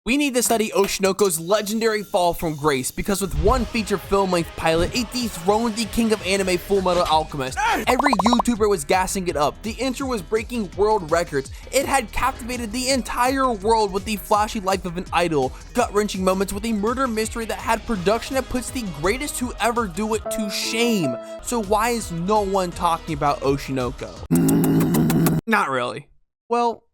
We need to study Oshinoko's legendary fall from grace, because with one feature film-length pilot, it dethroned the king of anime Fullmetal Alchemist. Every YouTuber was gassing it up. The intro was breaking world records. It had captivated the entire world with the flashy life of an idol, gut-wrenching moments with a murder mystery that had production that puts the greatest to ever do it to shame. So why is no one talking about Oshinoko? Not really. Well,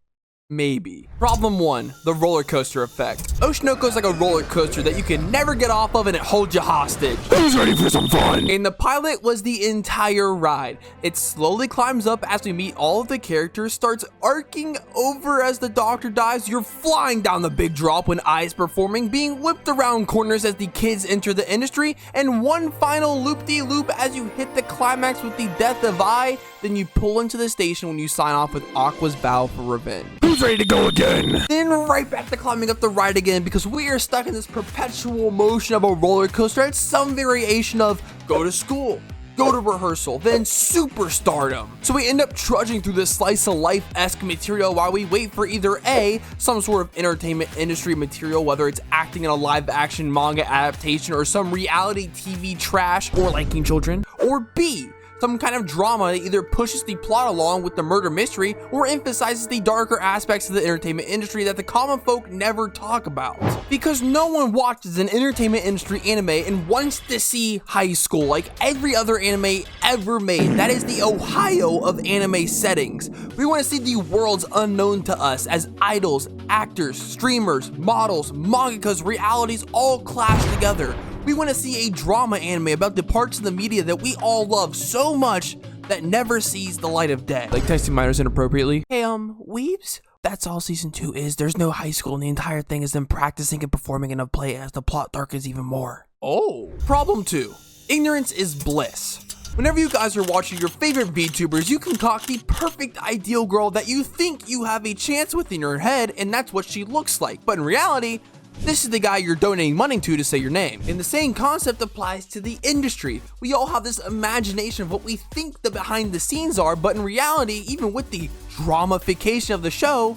maybe. Problem 1, the Rollercoaster Effect. Oshinoko is like a roller coaster that you can never get off of and it holds you hostage. Who's ready for some fun? And the pilot was the entire ride. It slowly climbs up as we meet all of the characters, starts arcing over as the doctor dies, you're flying down the big drop when Ai is performing, being whipped around corners as the kids enter the industry, and one final loop-de-loop as you hit the climax with the death of Ai, then you pull into the station when you sign off with Aqua's vow for revenge. Who's ready to go again? Then right back to climbing up the ride again, because we are stuck in this perpetual motion of a roller coaster. It's some variation of go to school, go to rehearsal, then superstardom. So we end up trudging through this slice of life-esque material while we wait for either A, some sort of entertainment industry material, whether it's acting in a live action manga adaptation or some reality TV trash or liking children, or B, some kind of drama that either pushes the plot along with the murder mystery or emphasizes the darker aspects of the entertainment industry that the common folk never talk about. Because no one watches an entertainment industry anime and wants to see high school like every other anime ever made. That is the Ohio of anime settings. We want to see the worlds unknown to us as idols, actors, streamers, models, mangakas, realities all clash together. We want to see a drama anime about the parts of the media that we all love so much that never sees the light of day. Like texting minors inappropriately. Hey, Wiibz? That's all season 2 is. There's no high school and the entire thing is them practicing and performing in a play as the plot darkens even more. Oh. Problem 2. Ignorance is bliss. Whenever you guys are watching your favorite VTubers, you concoct the perfect ideal girl that you think you have a chance with in your head, and that's what she looks like. But in reality, this is the guy you're donating money to say your name. And the same concept applies to the industry. We all have this imagination of what we think the behind the scenes are, but in reality, even with the dramification of the show,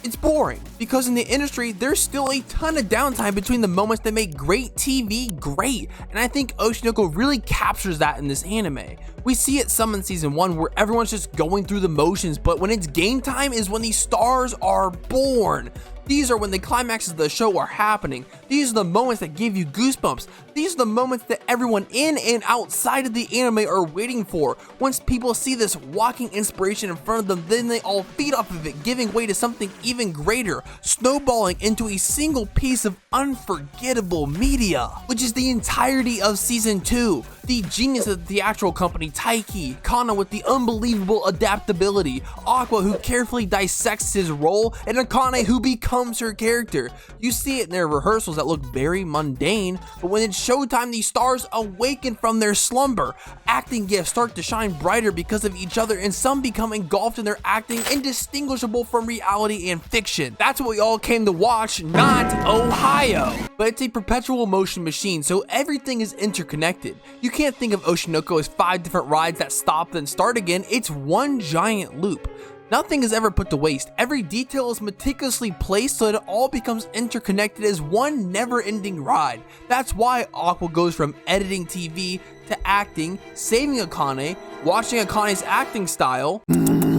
it's boring. Because in the industry, there's still a ton of downtime between the moments that make great TV great. And I think Oshinoko really captures that in this anime. We see it some in season 1 where everyone's just going through the motions, but when it's game time is when the stars are born. These are when the climaxes of the show are happening. These are the moments that give you goosebumps. These are the moments that everyone in and outside of the anime are waiting for. Once people see this walking inspiration in front of them, then they all feed off of it, giving way to something even greater, snowballing into a single piece of unforgettable media, which is the entirety of season 2. The genius of the theatrical company Taiki, Kana with the unbelievable adaptability, Aqua who carefully dissects his role, and Akane who becomes her character. You see it in their rehearsals that look very mundane, but when it's showtime, the stars awaken from their slumber. Acting gifts start to shine brighter because of each other, and some become engulfed in their acting, indistinguishable from reality and fiction. That's what we all came to watch, not Ohio. But it's a perpetual motion machine, so everything is interconnected. You can't think of Oshinoko as 5 different rides that stop then start again. It's one giant loop. Nothing is ever put to waste. Every detail is meticulously placed so that it all becomes interconnected as one never-ending ride. That's why Aqua goes from editing TV to acting, saving Akane, watching Akane's acting style,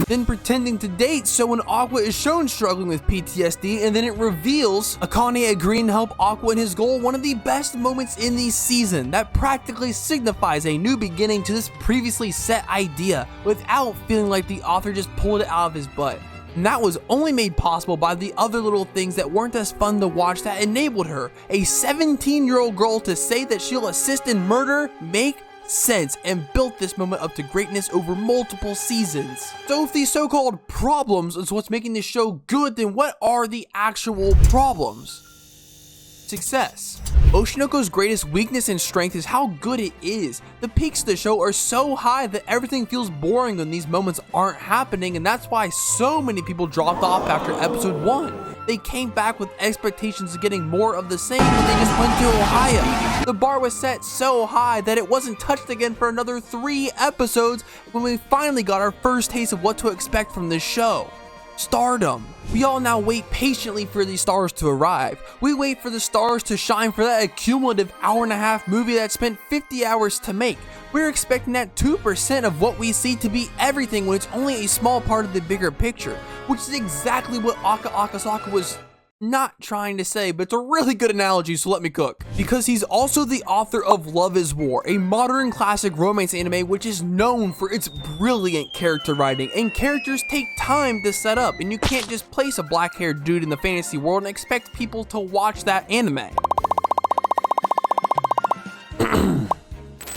then pretending to date, so when Aqua is shown struggling with PTSD and then it reveals Akane agreeing to help Aqua in his goal, one of the best moments in the season that practically signifies a new beginning to this previously set idea without feeling like the author just pulled it out of his butt. And that was only made possible by the other little things that weren't as fun to watch that enabled her, a 17-year-old girl, to say that she'll assist in murder, make sense, and built this moment up to greatness over multiple seasons. So if these so-called problems is what's making this show good, then what are the actual problems? Success. Oshinoko's greatest weakness and strength is how good it is. The peaks of the show are so high that everything feels boring when these moments aren't happening, and that's why so many people dropped off after episode 1. They came back with expectations of getting more of the same, and they just went to Ohio. The bar was set so high that it wasn't touched again for another 3 episodes when we finally got our first taste of what to expect from this show. stardom. We all now wait patiently for these stars to arrive. We wait for the stars to shine for that cumulative hour-and-a-half movie that spent 50 hours to make. We're expecting that 2% of what we see to be everything when it's only a small part of the bigger picture, which is exactly what Aka Akasaka was not trying to say, but it's a really good analogy, so let me cook. Because he's also the author of Love is War, a modern classic romance anime which is known for its brilliant character writing, and characters take time to set up, and you can't just place a black-haired dude in the fantasy world and expect people to watch that anime.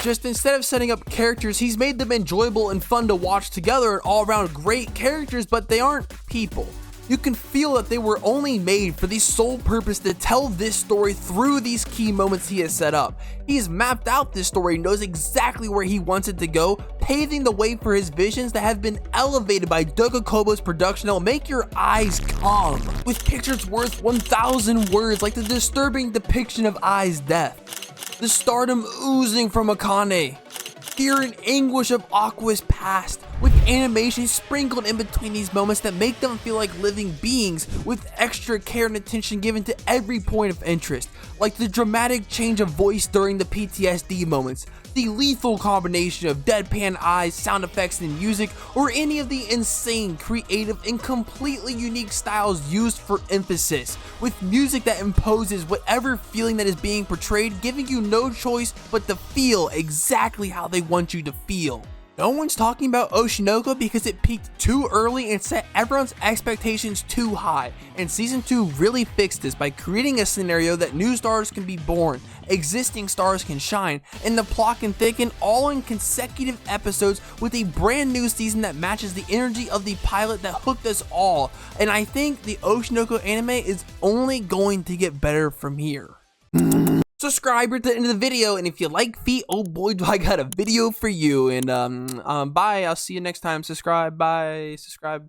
Just instead of setting up characters, he's made them enjoyable and fun to watch together and all-around great characters, but they aren't people. You can feel that they were only made for the sole purpose to tell this story through these key moments he has set up. He has mapped out this story, knows exactly where he wants it to go, paving the way for his visions that have been elevated by Doga Kobo's production that will make your eyes calm, with pictures worth 1,000 words, like the disturbing depiction of Ai's death, the stardom oozing from Akane, fear and anguish of Aqua's past, with animation sprinkled in between these moments that make them feel like living beings, with extra care and attention given to every point of interest, like the dramatic change of voice during the PTSD moments, the lethal combination of deadpan eyes, sound effects, and music, or any of the insane, creative, and completely unique styles used for emphasis, with music that imposes whatever feeling that is being portrayed, giving you no choice but to feel exactly how they want you to feel. No one's talking about Oshinoko because it peaked too early and set everyone's expectations too high, and Season 2 really fixed this by creating a scenario that new stars can be born, existing stars can shine, and the plot can thicken all in consecutive episodes with a brand new season that matches the energy of the pilot that hooked us all, and I think the Oshinoko anime is only going to get better from here. Subscribe at the end of the video, and if you like feet, oh boy do I got a video for you. And bye, I'll see you next time. Subscribe, bye, subscribe.